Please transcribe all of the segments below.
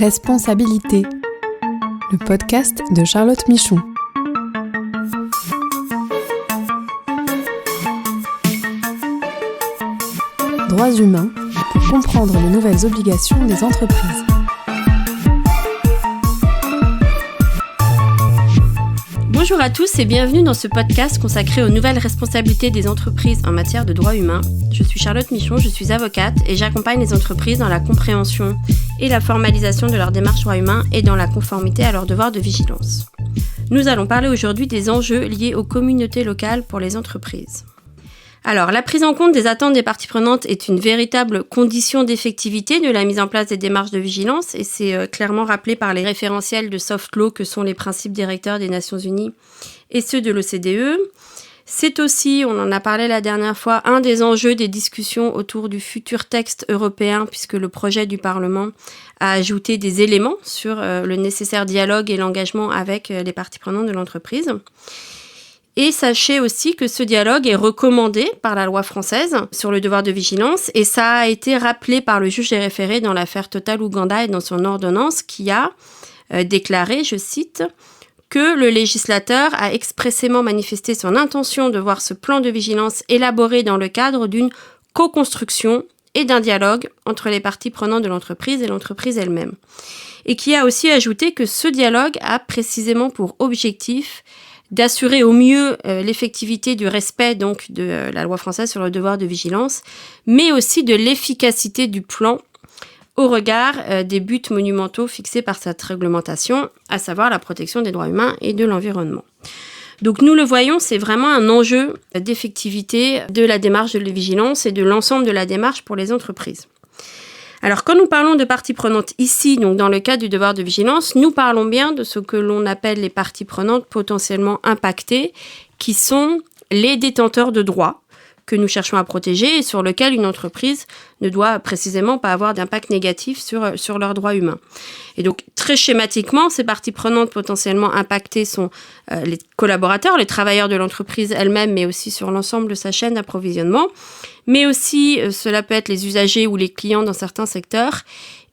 Responsabilité, le podcast de Charlotte Michon. Droits humains pour comprendre les nouvelles obligations des entreprises. Bonjour à tous et bienvenue dans ce podcast consacré aux nouvelles responsabilités des entreprises en matière de droits humains. Je suis Charlotte Michon, je suis avocate et j'accompagne les entreprises dans la compréhension et la formalisation de leurs démarches droits humains et dans la conformité à leurs devoirs de vigilance. Nous allons parler aujourd'hui des enjeux liés aux communautés locales pour les entreprises. Alors, la prise en compte des attentes des parties prenantes est une véritable condition d'effectivité de la mise en place des démarches de vigilance et c'est clairement rappelé par les référentiels de soft law que sont les principes directeurs des Nations Unies et ceux de l'OCDE. C'est aussi, on en a parlé la dernière fois, un des enjeux des discussions autour du futur texte européen puisque le projet du Parlement a ajouté des éléments sur le nécessaire dialogue et l'engagement avec les parties prenantes de l'entreprise. Et sachez aussi que ce dialogue est recommandé par la loi française sur le devoir de vigilance et ça a été rappelé par le juge des référés dans l'affaire Total Ouganda et dans son ordonnance qui a déclaré, je cite, que le législateur a expressément manifesté son intention de voir ce plan de vigilance élaboré dans le cadre d'une co-construction et d'un dialogue entre les parties prenantes de l'entreprise et l'entreprise elle-même. Et qui a aussi ajouté que ce dialogue a précisément pour objectif d'assurer au mieux l'effectivité du respect donc de la loi française sur le devoir de vigilance, mais aussi de l'efficacité du plan au regard des buts monumentaux fixés par cette réglementation, à savoir la protection des droits humains et de l'environnement. Donc nous le voyons, c'est vraiment un enjeu d'effectivité de la démarche de vigilance et de l'ensemble de la démarche pour les entreprises. Alors, quand nous parlons de parties prenantes ici, donc dans le cadre du devoir de vigilance, nous parlons bien de ce que l'on appelle les parties prenantes potentiellement impactées, qui sont les détenteurs de droits que nous cherchons à protéger et sur lesquels une entreprise ne doit précisément pas avoir d'impact négatif sur leurs droits humains. Et donc, très schématiquement, ces parties prenantes potentiellement impactées sont les collaborateurs, les travailleurs de l'entreprise elle-même, mais aussi sur l'ensemble de sa chaîne d'approvisionnement. Mais aussi, cela peut être les usagers ou les clients dans certains secteurs.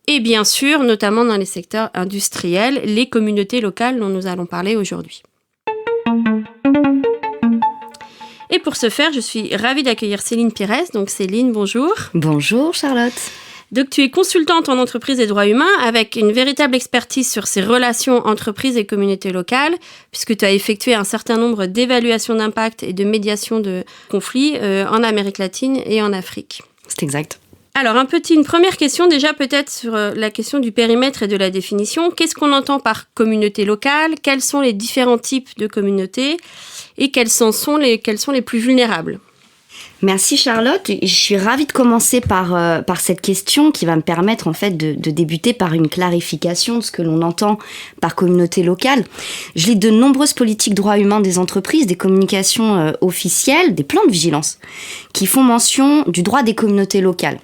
Et bien sûr, notamment dans les secteurs industriels, les communautés locales dont nous allons parler aujourd'hui. Et pour ce faire, je suis ravie d'accueillir Céline Pires. Donc Céline, bonjour. Bonjour Charlotte. Donc tu es consultante en entreprise et droits humains avec une véritable expertise sur ces relations entreprises et communautés locales, puisque tu as effectué un certain nombre d'évaluations d'impact et de médiation de conflits en Amérique latine et en Afrique. C'est exact. Alors, une première question déjà peut-être sur la question du périmètre et de la définition. Qu'est-ce qu'on entend par communauté locale ? Quels sont les différents types de communautés ? Et quels sont les plus vulnérables ? Merci Charlotte. Je suis ravie de commencer par cette question qui va me permettre en fait de débuter par une clarification de ce que l'on entend par communauté locale. Je lis de nombreuses politiques droits humains des entreprises, des communications officielles, des plans de vigilance qui font mention du droit des communautés locales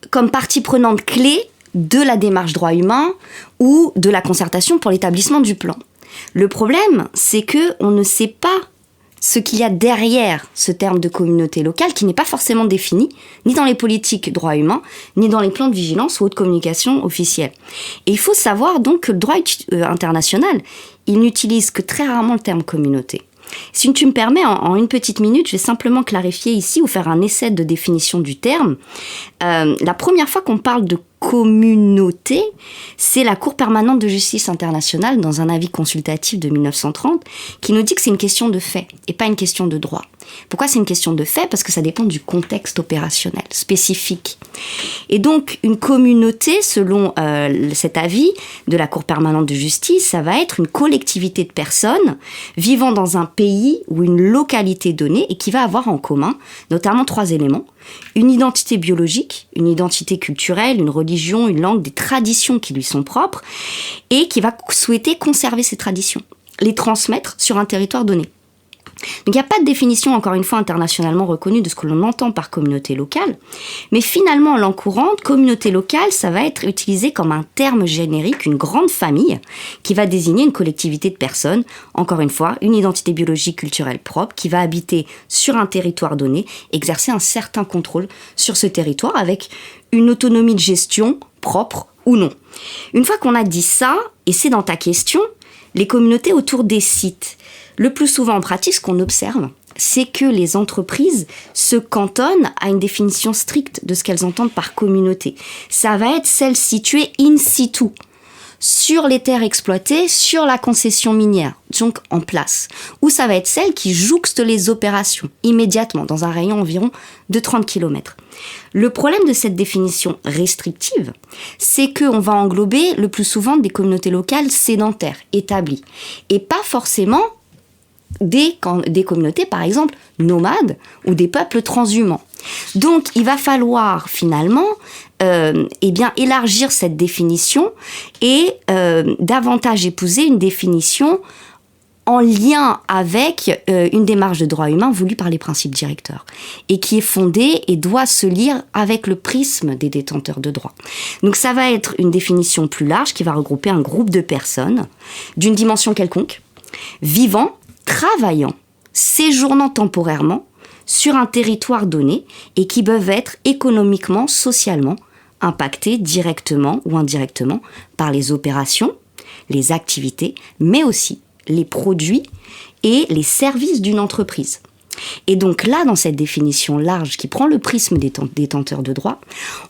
comme partie prenante clé de la démarche droits humains ou de la concertation pour l'établissement du plan. Le problème, c'est qu'on ne sait pas ce qu'il y a derrière ce terme de communauté locale qui n'est pas forcément défini, ni dans les politiques droits humains, ni dans les plans de vigilance ou autres communications officielles. Et il faut savoir donc que le droit international, il n'utilise que très rarement le terme communauté. Si tu me permets, en une petite minute, je vais simplement clarifier ici ou faire un essai de définition du terme. La première fois qu'on parle de communauté, c'est la Cour permanente de justice internationale, dans un avis consultatif de 1930, qui nous dit que c'est une question de fait et pas une question de droit. Pourquoi c'est une question de fait ? Parce que ça dépend du contexte opérationnel spécifique. Et donc, une communauté, selon cet avis de la Cour permanente de justice, ça va être une collectivité de personnes vivant dans un pays ou une localité donnée et qui va avoir en commun notamment 3 éléments. Une identité biologique, une identité culturelle, une religion, une langue, des traditions qui lui sont propres et qui va souhaiter conserver ces traditions, les transmettre sur un territoire donné. Donc il n'y a pas de définition, encore une fois, internationalement reconnue de ce que l'on entend par communauté locale, mais finalement, en langue courante, communauté locale, ça va être utilisé comme un terme générique, une grande famille, qui va désigner une collectivité de personnes, encore une fois, une identité biologique culturelle propre, qui va habiter sur un territoire donné, exercer un certain contrôle sur ce territoire avec une autonomie de gestion propre ou non. Une fois qu'on a dit ça, et c'est dans ta question, les communautés autour des sites. Le plus souvent en pratique, ce qu'on observe, c'est que les entreprises se cantonnent à une définition stricte de ce qu'elles entendent par communauté. Ça va être celle située in situ, sur les terres exploitées, sur la concession minière, donc en place. Ou ça va être celle qui jouxte les opérations immédiatement, dans un rayon environ de 30 km. Le problème de cette définition restrictive, c'est qu'on va englober le plus souvent des communautés locales sédentaires, établies, et pas forcément des communautés, par exemple, nomades ou des peuples transhumants. Donc, il va falloir finalement élargir cette définition et davantage épouser une définition en lien avec une démarche de droit humain voulue par les principes directeurs et qui est fondée et doit se lire avec le prisme des détenteurs de droit. Donc ça va être une définition plus large qui va regrouper un groupe de personnes d'une dimension quelconque, vivant, travaillant, séjournant temporairement sur un territoire donné et qui peuvent être économiquement, socialement impactés directement ou indirectement par les opérations, les activités, mais aussi les produits et les services d'une entreprise. Et donc là, dans cette définition large qui prend le prisme des détenteurs de droit,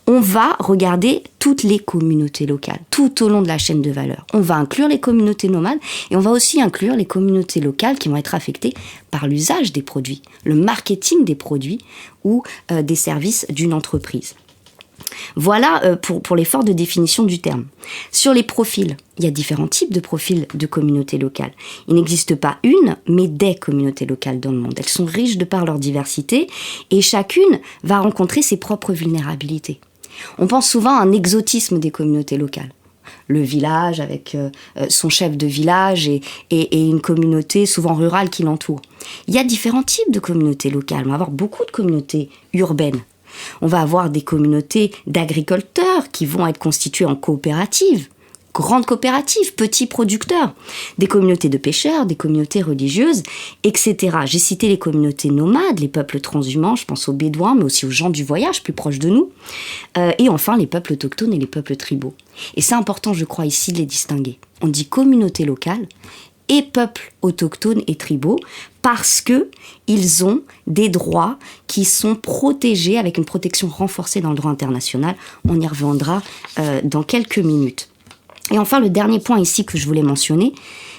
on va regarder toutes les communautés locales, tout au long de la chaîne de valeur. On va inclure les communautés nomades et on va aussi inclure les communautés locales qui vont être affectées par l'usage des produits, le marketing des produits ou des services d'une entreprise. Voilà pour l'effort de définition du terme. Sur les profils, il y a différents types de profils de communautés locales. Il n'existe pas une, mais des communautés locales dans le monde. Elles sont riches de par leur diversité et chacune va rencontrer ses propres vulnérabilités. On pense souvent à un exotisme des communautés locales. Le village avec son chef de village et une communauté souvent rurale qui l'entoure. Il y a différents types de communautés locales. On va avoir beaucoup de communautés urbaines. On va avoir des communautés d'agriculteurs qui vont être constituées en coopératives, grandes coopératives, petits producteurs, des communautés de pêcheurs, des communautés religieuses, etc. J'ai cité les communautés nomades, les peuples transhumants, je pense aux Bédouins, mais aussi aux gens du voyage plus proches de nous, et enfin les peuples autochtones et les peuples tribaux. Et c'est important, je crois, ici de les distinguer. On dit communauté locale et peuples autochtones et tribaux parce qu'ils ont des droits qui sont protégés avec une protection renforcée dans le droit international. On y reviendra dans quelques minutes. Et enfin, le dernier point ici que je voulais mentionner,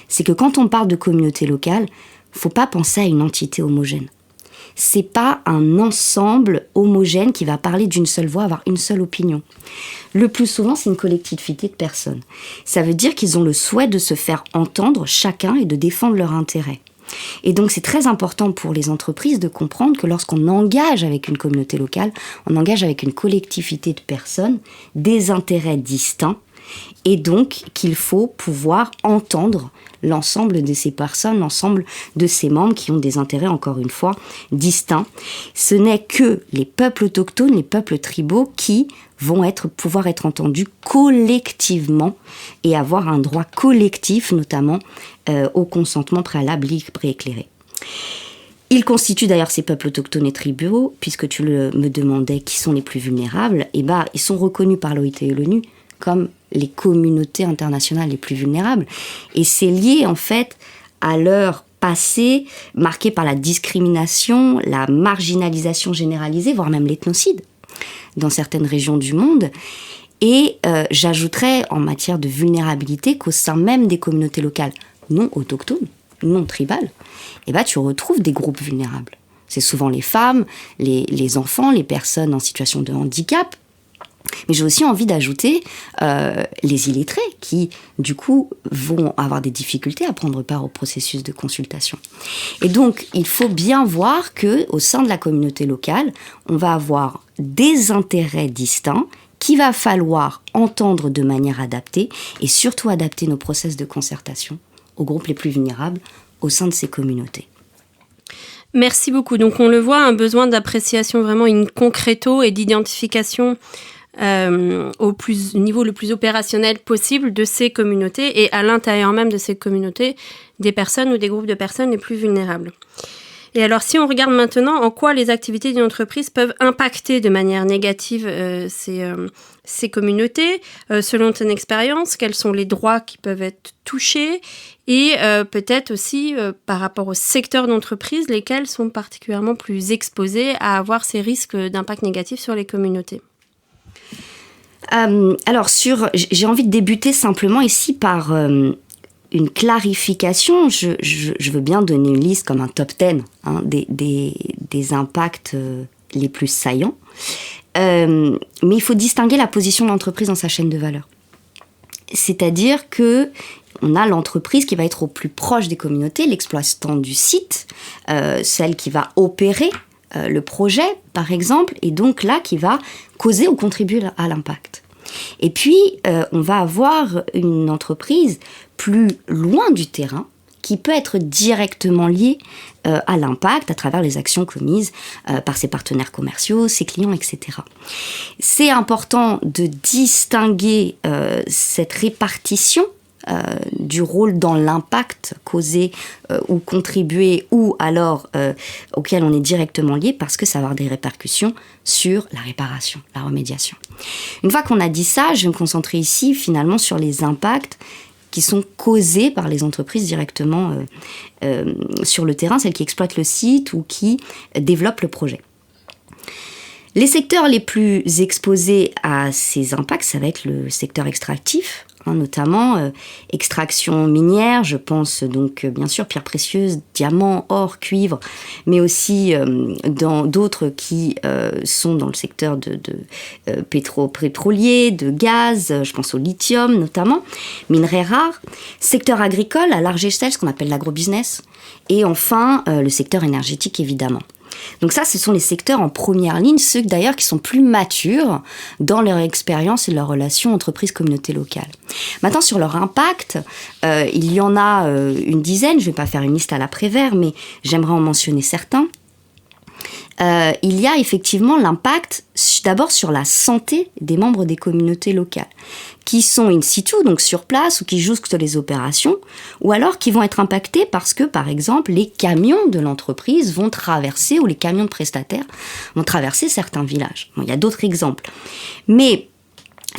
c'est que quand on parle de communauté locale, il ne faut pas penser à une entité homogène. C'est pas un ensemble homogène qui va parler d'une seule voix, avoir une seule opinion. Le plus souvent, c'est une collectivité de personnes. Ça veut dire qu'ils ont le souhait de se faire entendre chacun et de défendre leurs intérêts. Et donc, c'est très important pour les entreprises de comprendre que lorsqu'on engage avec une communauté locale, on engage avec une collectivité de personnes, des intérêts distincts, et donc qu'il faut pouvoir entendre l'ensemble de ces personnes, l'ensemble de ces membres qui ont des intérêts, encore une fois, distincts. Ce n'est que les peuples autochtones, les peuples tribaux qui vont pouvoir être entendus collectivement et avoir un droit collectif, notamment au consentement préalable, libre et éclairé. Ils constituent d'ailleurs ces peuples autochtones et tribaux, puisque tu me demandais qui sont les plus vulnérables, et ils sont reconnus par l'OIT et l'ONU comme les communautés internationales les plus vulnérables. Et c'est lié en fait à leur passé marqué par la discrimination, la marginalisation généralisée, voire même l'ethnocide dans certaines régions du monde. Et j'ajouterais en matière de vulnérabilité qu'au sein même des communautés locales non autochtones, non tribales, tu retrouves des groupes vulnérables. C'est souvent les femmes, les enfants, les personnes en situation de handicap. Mais j'ai aussi envie d'ajouter les illettrés qui, du coup, vont avoir des difficultés à prendre part au processus de consultation. Et donc, il faut bien voir qu'au sein de la communauté locale, on va avoir des intérêts distincts qu'il va falloir entendre de manière adaptée et surtout adapter nos process de concertation aux groupes les plus vulnérables au sein de ces communautés. Merci beaucoup. Donc on le voit, un besoin d'appréciation vraiment in concreto et d'identification au niveau le plus opérationnel possible de ces communautés et à l'intérieur même de ces communautés, des personnes ou des groupes de personnes les plus vulnérables. Et alors, si on regarde maintenant en quoi les activités d'une entreprise peuvent impacter de manière négative ces communautés, selon ton expérience, quels sont les droits qui peuvent être touchés et peut-être aussi par rapport au secteur d'entreprise, lesquels sont particulièrement plus exposés à avoir ces risques d'impact négatif sur les communautés. Alors, j'ai envie de débuter simplement ici par une clarification. Je veux bien donner une liste comme un top 10 des impacts les plus saillants. Mais il faut distinguer la position de l'entreprise dans sa chaîne de valeur. C'est-à-dire que on a l'entreprise qui va être au plus proche des communautés, l'exploitant du site, celle qui va opérer le projet, par exemple, et donc là, qui va causer ou contribuer à l'impact. Et puis, on va avoir une entreprise plus loin du terrain, qui peut être directement liée à l'impact à travers les actions commises par ses partenaires commerciaux, ses clients, etc. C'est important de distinguer cette répartition du rôle dans l'impact causé ou contribué ou alors auquel on est directement lié parce que ça va avoir des répercussions sur la réparation, la remédiation. Une fois qu'on a dit ça, je vais me concentrer ici finalement sur les impacts qui sont causés par les entreprises directement sur le terrain, celles qui exploitent le site ou qui développent le projet. Les secteurs les plus exposés à ces impacts, ça va être le secteur extractif, notamment extraction minière, je pense donc bien sûr pierres précieuses, diamants, or, cuivre, mais aussi dans d'autres qui sont dans le secteur de pétrolier, de gaz, je pense au lithium notamment, minerais rares, secteur agricole à large échelle, ce qu'on appelle l'agrobusiness, et enfin le secteur énergétique évidemment. Donc ça, ce sont les secteurs en première ligne, ceux d'ailleurs qui sont plus matures dans leur expérience et leur relation entreprise-communauté locale. Maintenant, sur leur impact, il y en a une dizaine, je ne vais pas faire une liste à la Prévert, mais j'aimerais en mentionner certains. Il y a effectivement l'impact d'abord sur la santé des membres des communautés locales, qui sont in situ, donc sur place, ou qui jouxtent les opérations, ou alors qui vont être impactés parce que, par exemple, les camions de l'entreprise vont traverser, ou les camions de prestataires vont traverser certains villages. Bon, il y a d'autres exemples. Mais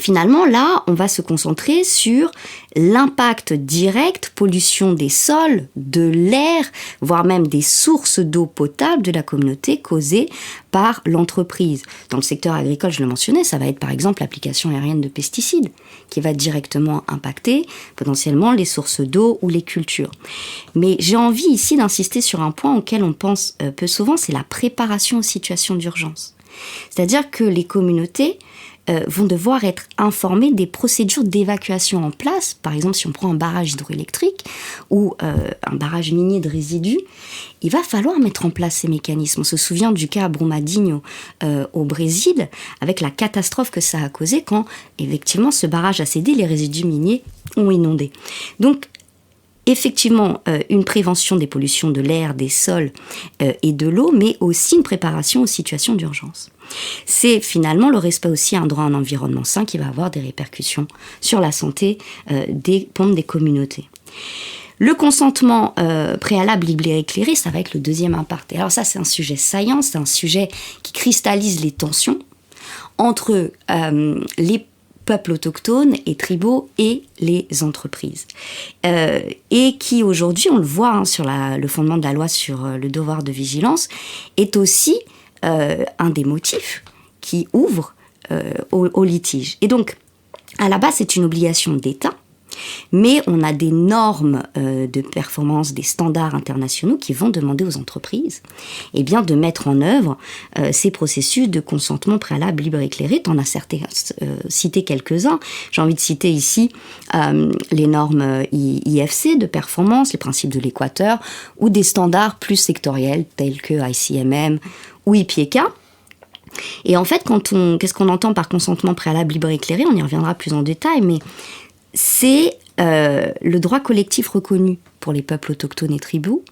finalement, là, on va se concentrer sur l'impact direct, pollution des sols, de l'air, voire même des sources d'eau potable de la communauté causées par l'entreprise. Dans le secteur agricole, je le mentionnais, ça va être par exemple l'application aérienne de pesticides qui va directement impacter potentiellement les sources d'eau ou les cultures. Mais j'ai envie ici d'insister sur un point auquel on pense peu souvent, c'est la préparation aux situations d'urgence. C'est-à-dire que les communautés vont devoir être informés des procédures d'évacuation en place. Par exemple, si on prend un barrage hydroélectrique ou un barrage minier de résidus, il va falloir mettre en place ces mécanismes. On se souvient du cas à Brumadinho au Brésil, avec la catastrophe que ça a causé quand, effectivement, ce barrage a cédé, les résidus miniers ont inondé. Donc, effectivement, une prévention des pollutions de l'air, des sols et de l'eau, mais aussi une préparation aux situations d'urgence. C'est finalement le respect aussi à un droit à un environnement sain qui va avoir des répercussions sur la santé des membres des communautés. Le consentement préalable libre et éclairé, ça va être le deuxième impact. Et alors ça, c'est un sujet saillant, c'est un sujet qui cristallise les tensions entre les peuples autochtones et tribaux et les entreprises. Et qui aujourd'hui, on le voit sur le fondement de la loi sur le devoir de vigilance, est aussi un des motifs qui ouvre au litige. Et donc, à la base, c'est une obligation d'État, mais on a des normes de performance, des standards internationaux qui vont demander aux entreprises de mettre en œuvre ces processus de consentement préalable libre et éclairé. Tu en as cité quelques-uns. J'ai envie de citer ici les normes IFC de performance, les principes de l'Équateur, ou des standards plus sectoriels tels que ICMM ou IPIECA. Et en fait, qu'est-ce qu'on entend par consentement préalable libre et éclairé ? On y reviendra plus en détail, mais c'est le droit collectif reconnu pour les peuples autochtones et tribaux,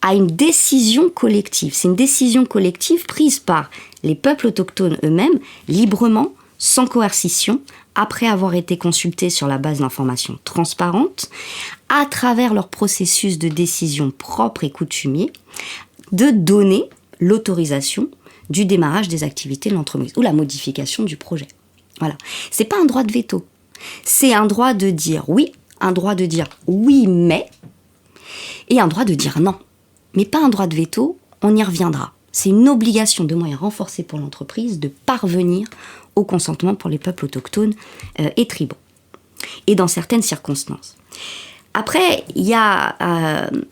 à une décision collective. C'est une décision collective prise par les peuples autochtones eux-mêmes, librement, sans coercition, après avoir été consultés sur la base d'informations transparentes, à travers leur processus de décision propre et coutumier, de donner l'autorisation du démarrage des activités de l'entreprise ou la modification du projet. Voilà. C'est pas un droit de veto. C'est un droit de dire oui, un droit de dire oui mais, et un droit de dire non. Mais pas un droit de veto, on y reviendra. C'est une obligation de moyens renforcée pour l'entreprise de parvenir au consentement pour les peuples autochtones et tribaux. Et dans certaines circonstances. Après, il y a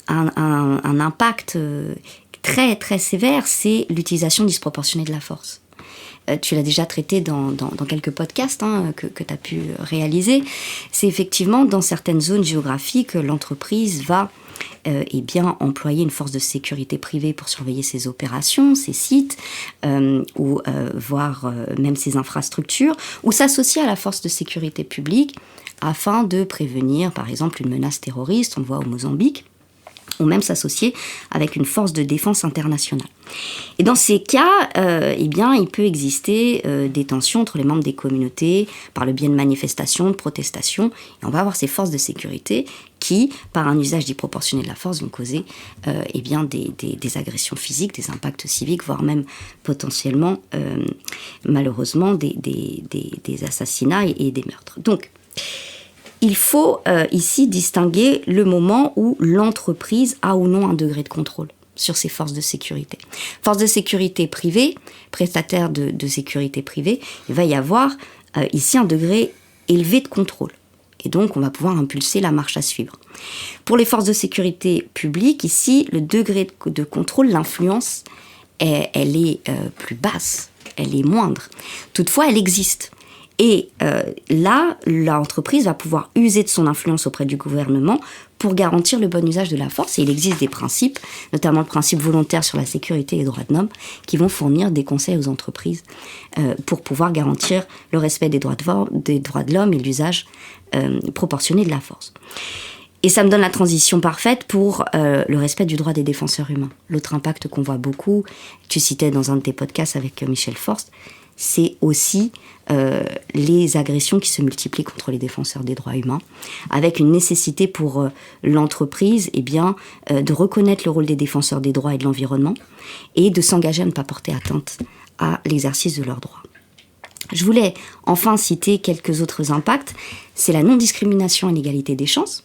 un impact très très sévère, c'est l'utilisation disproportionnée de la force. Tu l'as déjà traité dans quelques podcasts que tu as pu réaliser. C'est effectivement dans certaines zones géographiques, l'entreprise va employer une force de sécurité privée pour surveiller ses opérations, ses sites, ou voire même ses infrastructures, ou s'associer à la force de sécurité publique afin de prévenir, par exemple, une menace terroriste, on le voit au Mozambique, ou même s'associer avec une force de défense internationale. Et dans ces cas, il peut exister des tensions entre les membres des communautés par le biais de manifestations, de protestations, et on va avoir ces forces de sécurité qui, par un usage disproportionné de la force, vont causer des agressions physiques, des impacts civiques, voire même potentiellement, malheureusement, des assassinats et des meurtres. Donc, il faut ici distinguer le moment où l'entreprise a ou non un degré de contrôle sur ses forces de sécurité. Forces de sécurité privées, prestataires de sécurité privée, il va y avoir ici un degré élevé de contrôle. Et donc, on va pouvoir impulser la marche à suivre. Pour les forces de sécurité publiques, ici, le degré de contrôle, l'influence, elle est plus basse, elle est moindre. Toutefois, elle existe. Et là, l'entreprise va pouvoir user de son influence auprès du gouvernement pour garantir le bon usage de la force. Et il existe des principes, notamment le principe volontaire sur la sécurité et les droits de l'homme, qui vont fournir des conseils aux entreprises pour pouvoir garantir le respect des droits de l'homme et l'usage proportionné de la force. Et ça me donne la transition parfaite pour le respect du droit des défenseurs humains. L'autre impact qu'on voit beaucoup, tu citais dans un de tes podcasts avec Michel Forst, c'est aussi les agressions qui se multiplient contre les défenseurs des droits humains, avec une nécessité pour l'entreprise de reconnaître le rôle des défenseurs des droits et de l'environnement et de s'engager à ne pas porter atteinte à l'exercice de leurs droits. Je voulais enfin citer quelques autres impacts. C'est la non-discrimination et l'égalité des chances.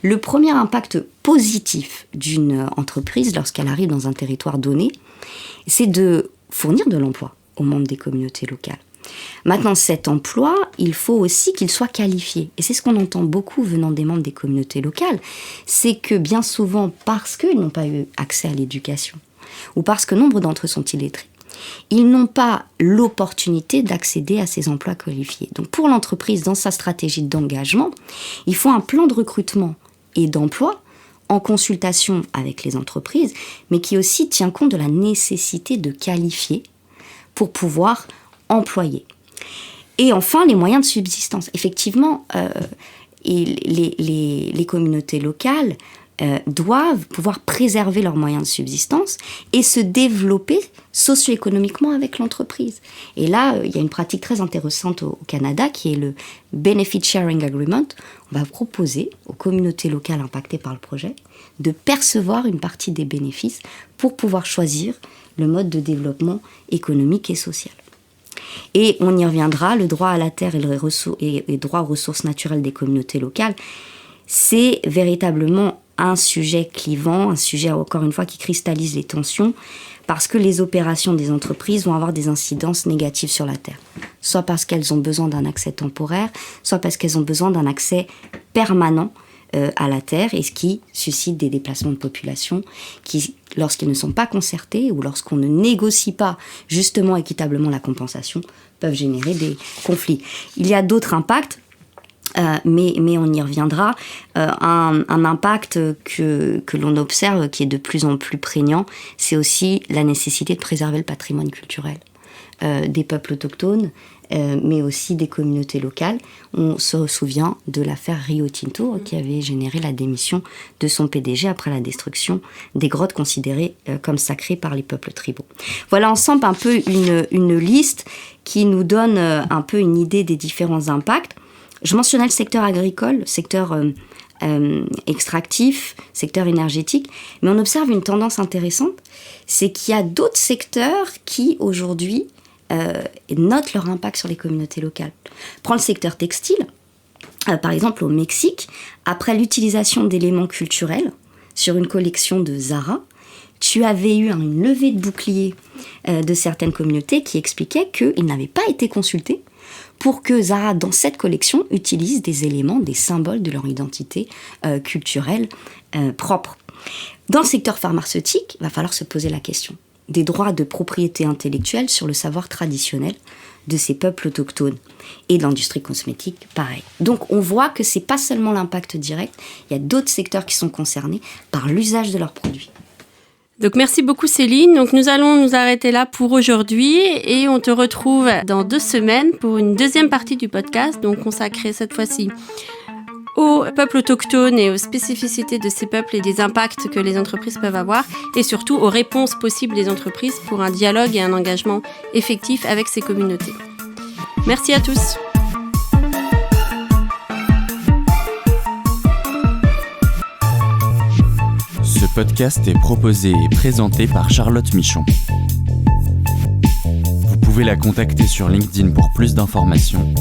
Le premier impact positif d'une entreprise lorsqu'elle arrive dans un territoire donné, c'est de fournir de l'emploi aux membres des communautés locales. Maintenant, cet emploi, il faut aussi qu'il soit qualifié. Et c'est ce qu'on entend beaucoup venant des membres des communautés locales. C'est que bien souvent, parce qu'ils n'ont pas eu accès à l'éducation, ou parce que nombre d'entre eux sont illettrés, ils n'ont pas l'opportunité d'accéder à ces emplois qualifiés. Donc pour l'entreprise, dans sa stratégie d'engagement, il faut un plan de recrutement et d'emploi en consultation avec les entreprises, mais qui aussi tient compte de la nécessité de qualifier pour pouvoir employer. Et enfin, les moyens de subsistance. Effectivement, les communautés locales doivent pouvoir préserver leurs moyens de subsistance et se développer socio-économiquement avec l'entreprise. Et là, il y a une pratique très intéressante au Canada qui est le Benefit Sharing Agreement. On va proposer aux communautés locales impactées par le projet de percevoir une partie des bénéfices pour pouvoir choisir le mode de développement économique et social. Et on y reviendra, le droit à la terre et le droit aux ressources naturelles des communautés locales, c'est véritablement un sujet clivant, un sujet encore une fois qui cristallise les tensions, parce que les opérations des entreprises vont avoir des incidences négatives sur la terre. Soit parce qu'elles ont besoin d'un accès temporaire, soit parce qu'elles ont besoin d'un accès permanent à la terre, et ce qui suscite des déplacements de population qui, lorsqu'ils ne sont pas concertés ou lorsqu'on ne négocie pas justement équitablement la compensation, peuvent générer des conflits. Il y a d'autres impacts, mais on y reviendra. Un impact que l'on observe qui est de plus en plus prégnant, c'est aussi la nécessité de préserver le patrimoine culturel. des peuples autochtones, mais aussi des communautés locales. On se souvient de l'affaire Rio Tinto qui avait généré la démission de son PDG après la destruction des grottes considérées comme sacrées par les peuples tribaux. Voilà ensemble un peu une liste qui nous donne un peu une idée des différents impacts. Je mentionnais le secteur agricole, le secteur extractif, secteur énergétique, mais on observe une tendance intéressante, c'est qu'il y a d'autres secteurs qui aujourd'hui notent leur impact sur les communautés locales. Prends le secteur textile, par exemple au Mexique, après l'utilisation d'éléments culturels sur une collection de Zara, tu avais eu une levée de bouclier de certaines communautés qui expliquaient qu'ils n'avaient pas été consultés pour que Zara, dans cette collection, utilise des éléments, des symboles de leur identité culturelle propre. Dans le secteur pharmaceutique, il va falloir se poser la question des droits de propriété intellectuelle sur le savoir traditionnel de ces peuples autochtones. Et de l'industrie cosmétique, pareil. Donc on voit que c'est pas seulement l'impact direct, il y a d'autres secteurs qui sont concernés par l'usage de leurs produits. Donc merci beaucoup Céline. Donc nous allons nous arrêter là pour aujourd'hui et on te retrouve dans 2 semaines pour une deuxième partie du podcast, donc consacrée cette fois-ci aux peuples autochtones et aux spécificités de ces peuples et des impacts que les entreprises peuvent avoir et surtout aux réponses possibles des entreprises pour un dialogue et un engagement effectif avec ces communautés. Merci à tous. Ce podcast est proposé et présenté par Charlotte Michon. Vous pouvez la contacter sur LinkedIn pour plus d'informations.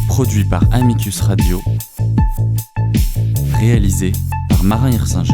Produit par Amicus Radio. Réalisé par Marin Hirsinger.